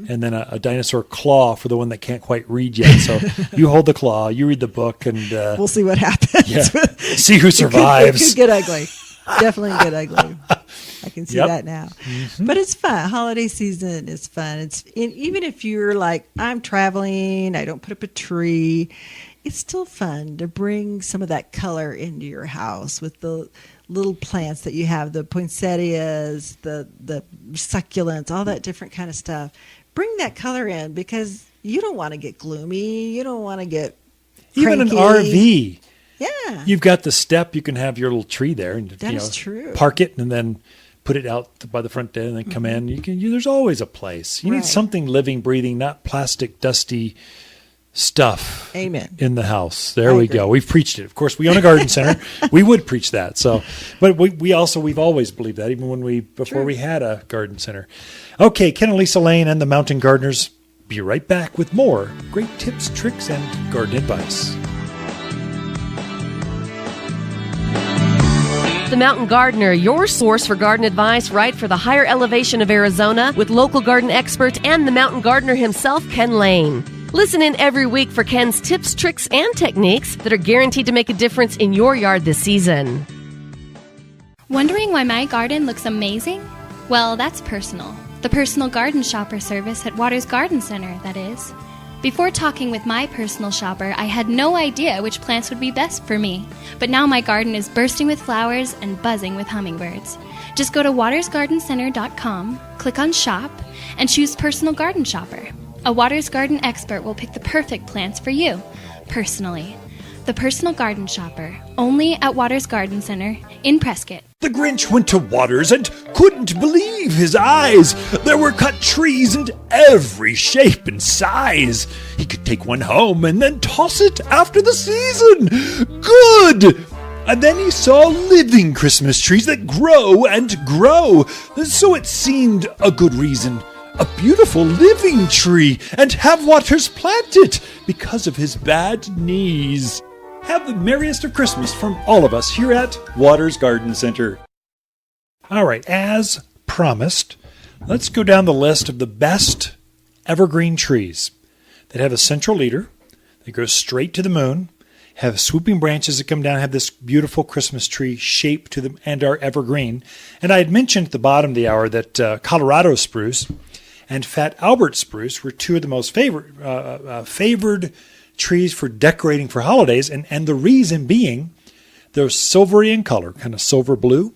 And then a dinosaur claw for the one that can't quite read yet. So you hold the claw, you read the book, and we'll see what happens. Yeah. See who survives. It could get ugly. Definitely get ugly. I can see that now. But it's fun. Holiday season is fun. Even if you're like, I'm traveling, I don't put up a tree, it's still fun to bring some of that color into your house with the little plants that you have, the poinsettias, the succulents, all that different kind of stuff. Bring that color in because you don't want to get gloomy. You don't want to get cranky. Even an RV. Yeah. You've got the step. You can have your little tree there. And, that is true. Park it and then put it out by the front door and then come in. There's always a place. You need something living, breathing, not plastic, dusty stuff. Amen. In the house. There we go. We've preached it. Of course, we own a garden center. We would preach that. So, but we've always believed that, even before we had a garden center. Okay, Ken and Lisa Lane and the Mountain Gardeners. Be right back with more great tips, tricks, and garden advice. The Mountain Gardener, your source for garden advice right for the higher elevation of Arizona with local garden expert and the Mountain Gardener himself, Ken Lane. Listen in every week for Ken's tips, tricks, and techniques that are guaranteed to make a difference in your yard this season. Wondering why my garden looks amazing? Well, that's personal. The personal garden shopper service at Waters Garden Center, that is. Before talking with my personal shopper, I had no idea which plants would be best for me. But now my garden is bursting with flowers and buzzing with hummingbirds. Just go to watersgardencenter.com, click on Shop, and choose Personal Garden Shopper. A Waters Garden expert will pick the perfect plants for you, personally. The Personal Garden Shopper, only at Waters Garden Center in Prescott. The Grinch went to Waters and couldn't believe his eyes. There were cut trees in every shape and size. He could take one home and then toss it after the season. Good! And then he saw living Christmas trees that grow and grow. So it seemed a good reason. A beautiful living tree, and have Waters plant it because of his bad knees. Have the merriest of Christmas from all of us here at Waters Garden Center. All right, as promised, let's go down the list of the best evergreen trees that have a central leader, they grow straight to the moon, have swooping branches that come down, have this beautiful Christmas tree shape to them, and are evergreen. And I had mentioned at the bottom of the hour that Colorado spruce and Fat Albert spruce were two of the most favored trees for decorating for holidays, and the reason being they're silvery in color, kind of silver blue.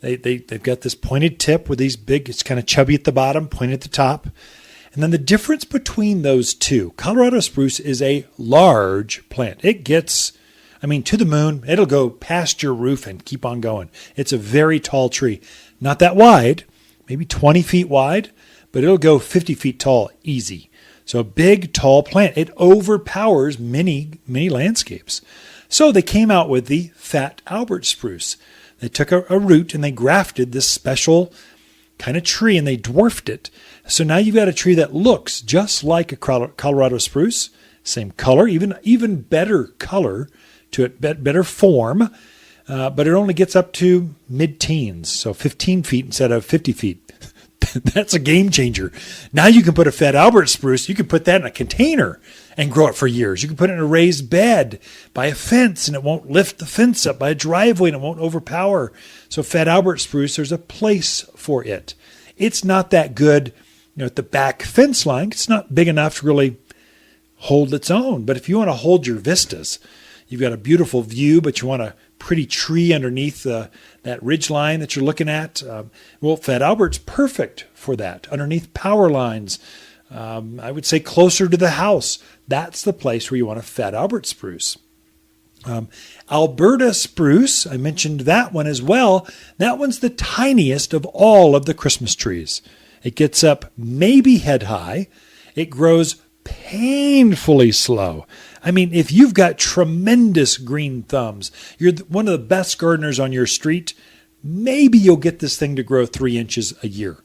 They've got this pointed tip with these big, it's kind of chubby at the bottom, pointed at the top. And then the difference between those two, Colorado spruce is a large plant. It gets, to the moon. It'll go past your roof and keep on going. It's a very tall tree. Not that wide, maybe 20 feet wide, but it'll go 50 feet tall easy. So a big, tall plant. It overpowers many, many landscapes. So they came out with the Fat Albert spruce. They took a root and they grafted this special kind of tree and they dwarfed it. So now you've got a tree that looks just like a Colorado spruce, same color, even better color to it, better form, but it only gets up to mid-teens, so 15 feet instead of 50 feet. That's a game changer. Now you can put a Fat Albert spruce, you can put that in a container and grow it for years. You can put it in a raised bed by a fence and it won't lift the fence up, by a driveway and it won't overpower. So Fat Albert spruce, there's a place for it. It's not that good, at the back fence line. It's not big enough to really hold its own. But if you want to hold your vistas, you've got a beautiful view, but you want a pretty tree underneath that ridge line that you're looking at. Fat Albert's perfect for that. Underneath power lines, I would say closer to the house. That's the place where you want a Fat Albert spruce. Alberta spruce, I mentioned that one as well. That one's the tiniest of all of the Christmas trees. It gets up maybe head high. It grows painfully slow. If you've got tremendous green thumbs, you're one of the best gardeners on your street, maybe you'll get this thing to grow 3 inches a year.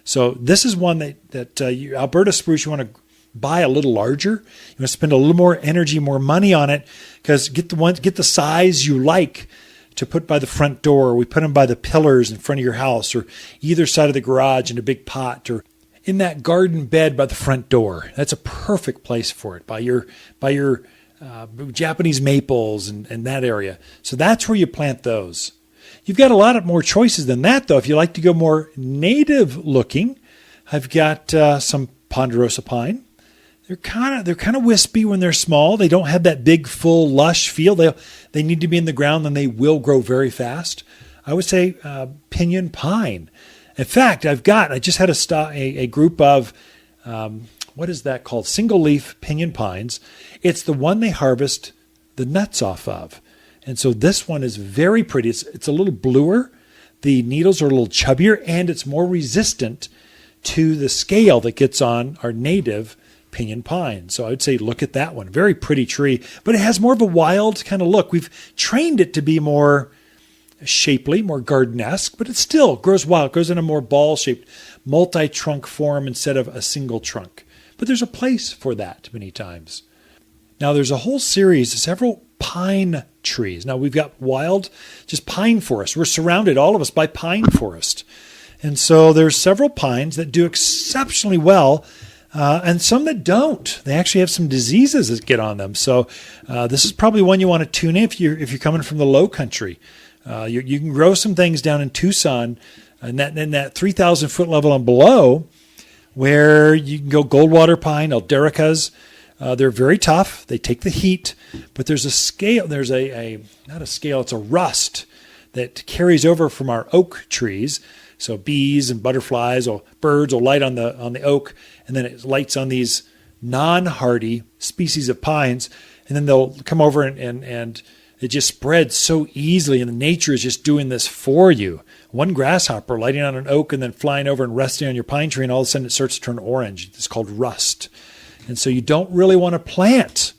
So this is one that Alberta spruce, you want to buy a little larger. You want to spend a little more energy, more money on it, because get the size you like to put by the front door. We put them by the pillars in front of your house or either side of the garage in a big pot or in that garden bed by the front door. That's a perfect place for it, by your Japanese maples and that area. So that's where you plant those. You've got a lot of more choices than that, though. If you like to go more native looking, I've got some ponderosa pine. They're kind of wispy when they're small. They don't have that big, full, lush feel. They need to be in the ground, and they will grow very fast. I would say pinyon pine. In fact, I just had a group of, what is that called? Single leaf pinyon pines. It's the one they harvest the nuts off of. And so this one is very pretty. It's a little bluer. The needles are a little chubbier, and it's more resistant to the scale that gets on our native pinyon pine. So I would say look at that one. Very pretty tree, but it has more of a wild kind of look. We've trained it to be more shapely, more garden-esque, but it still grows wild. It grows in a more ball-shaped, multi-trunk form instead of a single trunk. But there's a place for that many times. Now there's a whole series, several pine trees. Now we've got wild, just pine forest. We're surrounded, all of us, by pine forest. And so there's several pines that do exceptionally well, and some that don't. They actually have some diseases that get on them. So this is probably one you want to tune in if you're coming from the low country. You can grow some things down in Tucson and that 3,000 foot level and below, where you can go goldwater pine, aldericas. They're very tough. They take the heat, but there's a scale. There's not a scale. It's a rust that carries over from our oak trees. So bees and butterflies or birds will light on the oak, and then it lights on these non-hardy species of pines, and then they'll come over and it just spreads so easily, and nature is just doing this for you. One grasshopper lighting on an oak and then flying over and resting on your pine tree, and all of a sudden it starts to turn orange. It's called rust. And so you don't really want to plant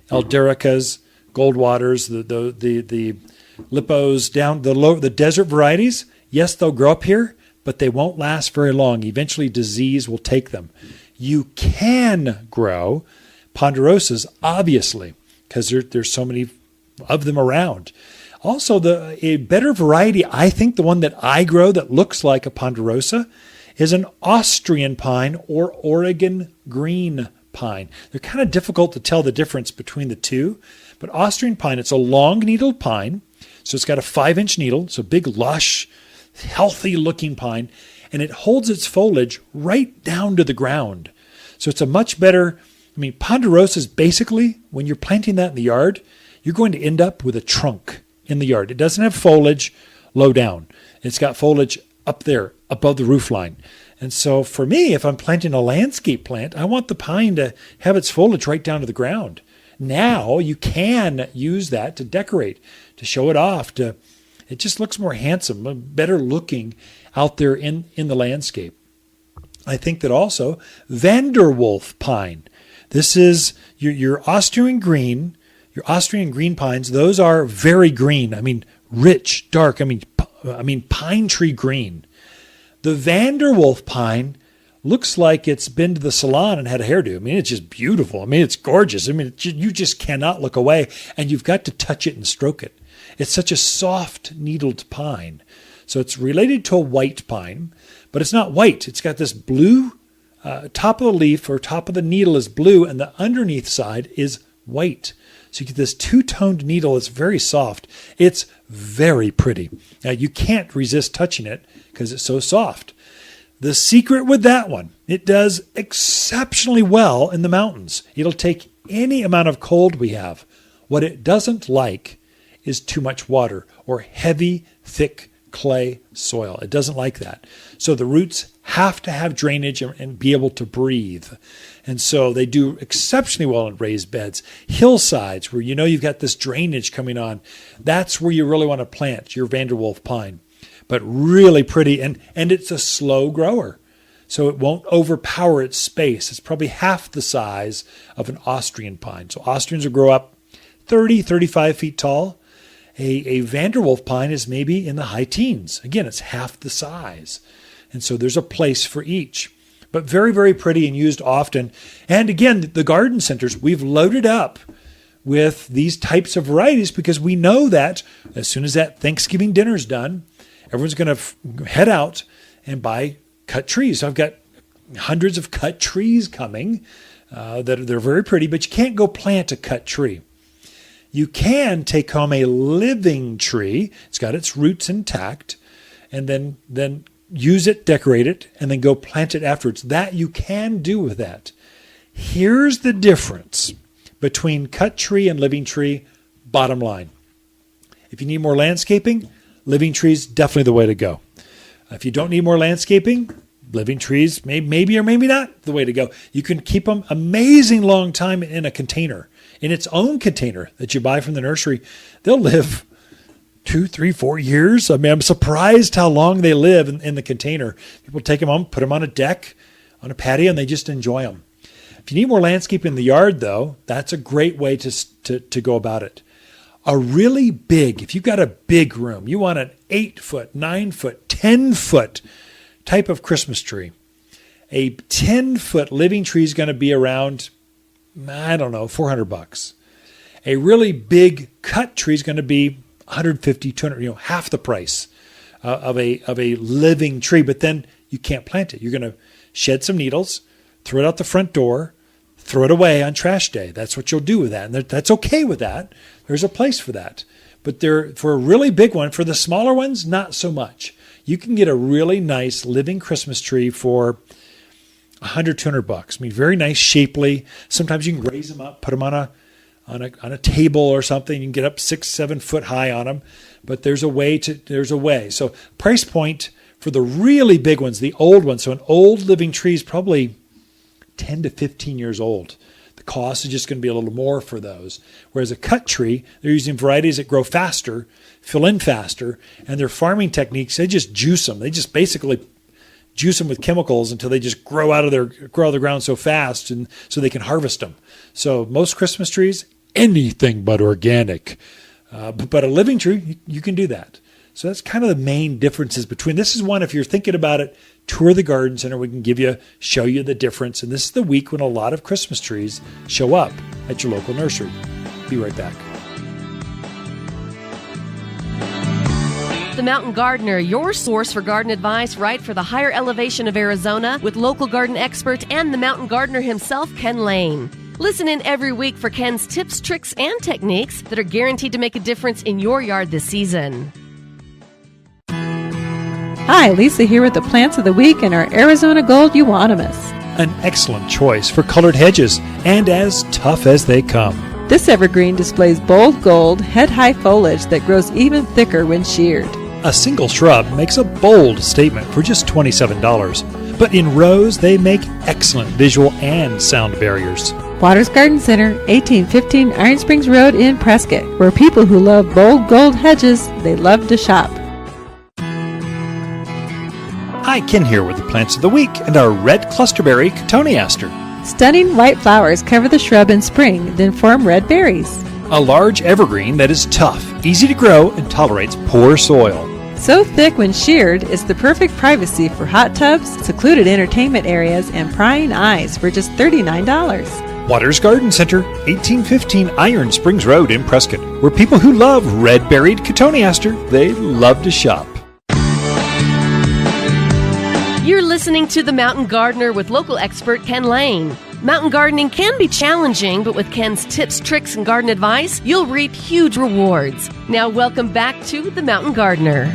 aldericas, goldwaters, the lippos, down the desert varieties. Yes, they'll grow up here, but they won't last very long. Eventually disease will take them. You can grow ponderosas, obviously, because there's so many of them around. Also, a better variety, I think the one that I grow that looks like a ponderosa, is an Austrian pine or Oregon green pine. They're kind of difficult to tell the difference between the two, but Austrian pine, it's a long-needled pine, so it's got a 5-inch needle. It's a big, lush, healthy-looking pine, and it holds its foliage right down to the ground. So it's a much better, ponderosas, basically, when you're planting that in the yard, you're going to end up with a trunk in the yard. It doesn't have foliage low down. It's got foliage up there above the roof line. And so for me, if I'm planting a landscape plant, I want the pine to have its foliage right down to the ground. Now you can use that to decorate, to show it off. It just looks more handsome, better looking out there in the landscape. I think that also Vanderwolf pine. This is your Austrian green. Your Austrian green pines, those are very green. Rich, dark. Pine tree green. The Vanderwolf pine looks like it's been to the salon and had a hairdo. It's just beautiful. It's gorgeous. You just cannot look away, and you've got to touch it and stroke it. It's such a soft needled pine. So it's related to a white pine, but it's not white. It's got this blue top of the leaf or top of the needle is blue, and the underneath side is white. So you get this two-toned needle. It's very soft. It's very pretty. Now, you can't resist touching it because it's so soft. The secret with that one, it does exceptionally well in the mountains. It'll take any amount of cold we have. What it doesn't like is too much water or heavy, thick clay soil. It doesn't like that. So the roots have to have drainage and be able to breathe. And so they do exceptionally well in raised beds. Hillsides where you've got this drainage coming on, that's where you really want to plant your Vanderwolf pine. But really pretty, and it's a slow grower. So it won't overpower its space. It's probably half the size of an Austrian pine. So Austrians will grow up 30, 35 feet tall. A Vanderwolf pine is maybe in the high teens. Again, it's half the size. And so there's a place for each. But very, very pretty and used often. And again, the garden centers, we've loaded up with these types of varieties because we know that as soon as that Thanksgiving dinner's done, everyone's going to head out and buy cut trees. So I've got hundreds of cut trees coming they're very pretty, but you can't go plant a cut tree. You can take home a living tree. It's got its roots intact, and then use it, decorate it, and then go plant it afterwards. That you can do with that. Here's the difference between cut tree and living tree, bottom line. If you need more landscaping, living trees, definitely the way to go. If you don't need more landscaping, living trees, maybe or maybe not the way to go. You can keep them amazing long time in a container, in its own container that you buy from the nursery. They'll live 2, 3, 4 years. I'm surprised how long they live in the container. People take them home, put them on a deck, on a patio, and they just enjoy them. If you need more landscape in the yard, though, that's a great way to go about it. A really big, if you've got a big room, you want an 8-foot, 9-foot, 10-foot type of Christmas tree. A 10-foot living tree is going to be around, $400. A really big cut tree is going to be $150, $200, half the price of a living tree. But then you can't plant it. You're going to shed some needles, throw it out the front door, throw it away on trash day. That's what you'll do with that. And that's okay with that. There's a place for that. but they're for a really big one. For the smaller ones, not so much. You can get a really nice living Christmas tree for $100, $200. I mean, very nice, shapely. Sometimes you can raise them up, put them on a table or something. You can get up 6-7 foot high on them. But there's a way. So price point for the really big ones, the old ones. So an old living tree is probably 10 to 15 years old. The cost is just going to be a little more for those. Whereas a cut tree, they're using varieties that grow faster, fill in faster, and their farming techniques, they just juice them. They just basically juice them with chemicals until they just grow out of the ground so fast, and so they can harvest them. So most Christmas trees, anything but organic. But a living tree, you can do that. So that's kind of the main differences between. This is one, if you're thinking about it, tour the garden center. We can show you the difference. And this is the week when a lot of Christmas trees show up at your local nursery. Be right back. The Mountain Gardener, your source for garden advice right for the higher elevation of Arizona, with local garden expert and the Mountain Gardener himself, Ken Lane. Listen in every week for Ken's tips, tricks, and techniques that are guaranteed to make a difference in your yard this season. Hi, Lisa here with the plants of the week and our Arizona Gold Euonymus. An excellent choice for colored hedges, and as tough as they come. This evergreen displays bold gold, head-high foliage that grows even thicker when sheared. A single shrub makes a bold statement for just $27, but in rows they make excellent visual and sound barriers. Waters Garden Center, 1815 Iron Springs Road in Prescott, where people who love bold gold hedges, they love to shop. Hi, Ken here with the plants of the week and our red clusterberry cotoneaster. Stunning white flowers cover the shrub in spring, then form red berries. A large evergreen that is tough, easy to grow, and tolerates poor soil. So thick when sheared, it's the perfect privacy for hot tubs, secluded entertainment areas, and prying eyes for just $39. Waters Garden Center, 1815 Iron Springs Road in Prescott, where people who love red-berried cotoneaster, they love to shop. You're listening to The Mountain Gardener with local expert Ken Lane. Mountain gardening can be challenging, but with Ken's tips, tricks, and garden advice, you'll reap huge rewards. Now welcome back to The Mountain Gardener.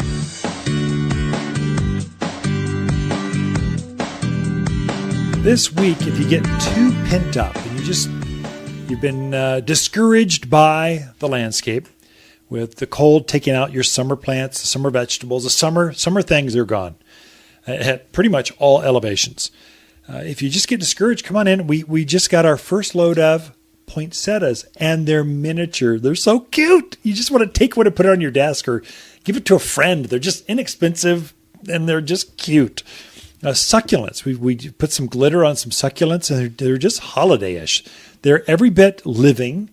This week, if you get too pent up and you've been discouraged by the landscape, with the cold taking out your summer plants, the summer vegetables, the summer things are gone at pretty much all elevations. If you just get discouraged, come on in. We just got our first load of poinsettias, and they're miniature. They're so cute. You just want to take one and put it on your desk or give it to a friend. They're just inexpensive, and they're just cute. Succulents. We put some glitter on some succulents, and they're just holiday-ish. They're every bit living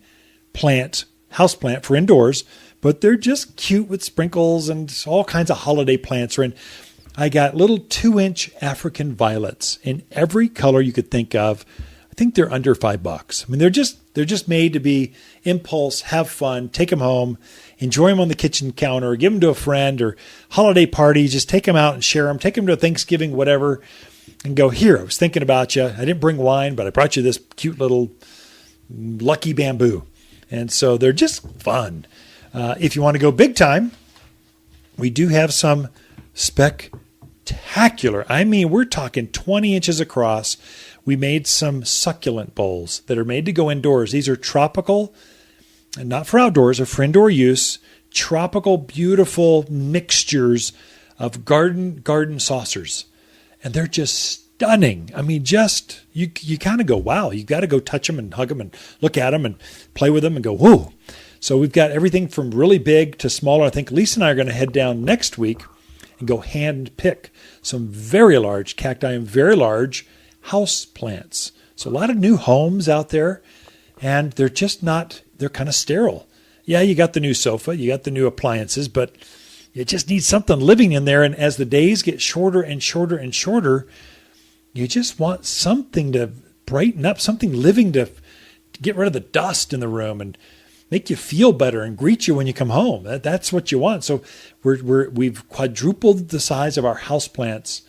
house plant for indoors, but they're just cute with sprinkles, and all kinds of holiday plants are in. I got little 2-inch African violets in every color you could think of. I think they're under $5. I mean, they're just made to be impulse, have fun, take them home, enjoy them on the kitchen counter, give them to a friend or holiday party. Just take them out and share them. Take them to a Thanksgiving, whatever, and go, here, I was thinking about you. I didn't bring wine, but I brought you this cute little lucky bamboo. And so they're just fun. If you want to go big time, we do have some spectacular. I mean, we're talking 20 inches across. We made some succulent bowls that are made to go indoors. These are tropical, and not for outdoors, or for indoor use, tropical, beautiful mixtures of garden saucers. And they're just stunning. I mean, just, you kind of go, wow, you got to go touch them and hug them and look at them and play with them and go, whoa. So we've got everything from really big to smaller. I think Lisa and I are going to head down next week and go hand pick some very large cacti and very large house plants. So a lot of new homes out there, and they're just not, they're kind of sterile. Yeah, you got the new sofa, you got the new appliances, but you just need something living in there. And as the days get shorter and shorter and shorter, you just want something to brighten up, something living to get rid of the dust in the room and make you feel better and greet you when you come home. That's what you want. So we've quadrupled the size of our houseplants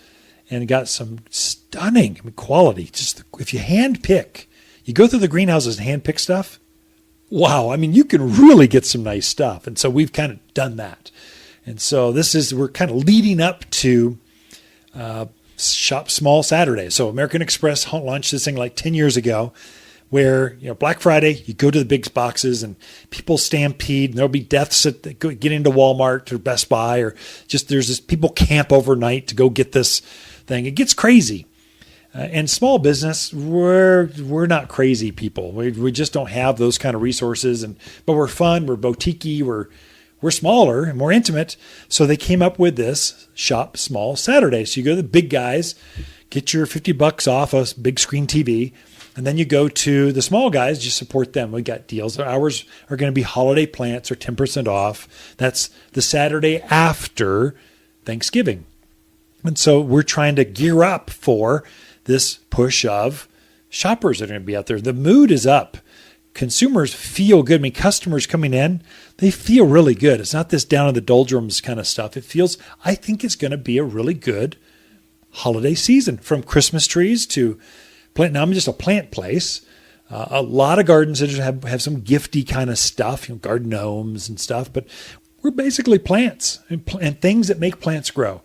and got some stunning quality. Just if you hand pick, you go through the greenhouses and hand pick stuff, wow, I mean, you can really get some nice stuff. And so we've kind of done that. And so we're kind of leading up to Shop Small Saturday. So American Express launched this thing like 10 years ago, where, Black Friday, you go to the big boxes and people stampede, and there'll be deaths that get into Walmart or Best Buy, or just there's this people camp overnight to go get this thing. It gets crazy. And small business, we're not crazy people. We just don't have those kind of resources. But we're fun. We're boutique-y. We're smaller and more intimate. So they came up with this Shop Small Saturday. So you go to the big guys, get your $50 off a big screen TV, and then you go to the small guys, just support them. We got deals. Ours are going to be holiday plants or 10% off. That's the Saturday after Thanksgiving. And so we're trying to gear up for this push of shoppers that are going to be out there. The mood is up. Consumers feel good. I mean, customers coming in, they feel really good. It's not this down in the doldrums kind of stuff. I think it's going to be a really good holiday season, from Christmas trees to plant. Now, I'm just a plant place. A lot of garden centers have some gifty kind of stuff, garden gnomes and stuff, but we're basically plants and things that make plants grow.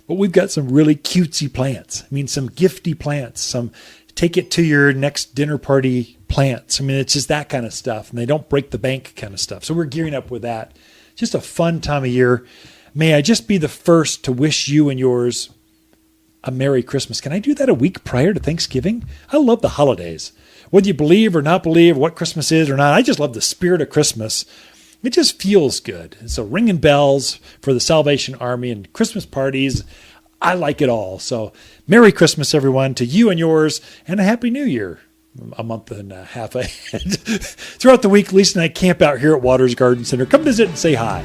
But we've got some really cutesy plants. I mean, some gifty plants, some take it to your next dinner party plants. I mean, it's just that kind of stuff. And they don't break the bank kind of stuff. So we're gearing up with that. Just a fun time of year. May I just be the first to wish you and yours a Merry Christmas. Can I do that a week prior to Thanksgiving? I love the holidays. Whether you believe or not believe what Christmas is or not, I just love the spirit of Christmas. It just feels good. So ringing bells for the Salvation Army and Christmas parties, I like it all. So Merry Christmas, everyone, to you and yours, and a Happy New Year. A month and a half ahead. Throughout the week, Lisa and I camp out here at Waters Garden Center. Come visit and say hi.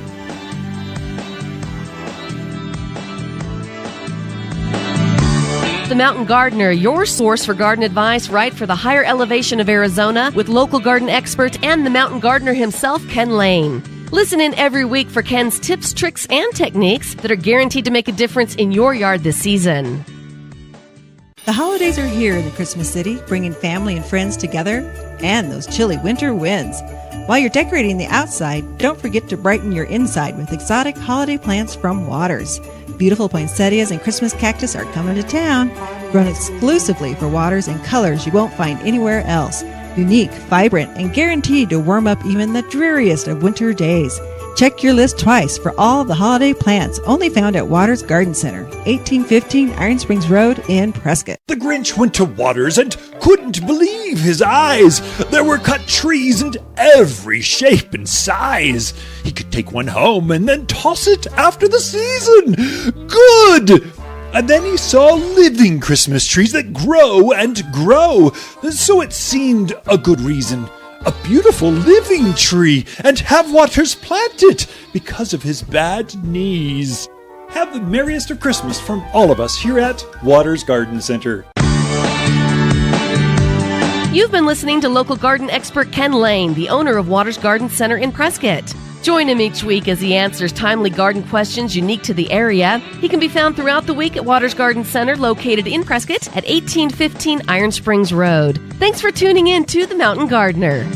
The Mountain Gardener, your source for garden advice right for the higher elevation of Arizona, with local garden expert and the Mountain Gardener himself, Ken Lane. Listen in every week for Ken's tips, tricks, and techniques that are guaranteed to make a difference in your yard this season. The holidays are here in the Christmas City, bringing family and friends together and those chilly winter winds. While you're decorating the outside, don't forget to brighten your inside with exotic holiday plants from Waters. Beautiful poinsettias and Christmas cactus are coming to town, grown exclusively for Waters in colors you won't find anywhere else. Unique, vibrant, and guaranteed to warm up even the dreariest of winter days. Check your list twice for all of the holiday plants, only found at Waters Garden Center, 1815 Iron Springs Road in Prescott. The Grinch went to Waters and couldn't believe his eyes. There were cut trees in every shape and size. He could take one home and then toss it after the season. Good! And then he saw living Christmas trees that grow and grow. So it seemed a good reason. A beautiful living tree, and have Waters plant it because of his bad knees. Have the merriest of Christmas from all of us here at Waters Garden Center. You've been listening to local garden expert Ken Lane, the owner of Waters Garden Center in Prescott. Join him each week as he answers timely garden questions unique to the area. He can be found throughout the week at Waters Garden Center, located in Prescott at 1815 Iron Springs Road. Thanks for tuning in to The Mountain Gardener.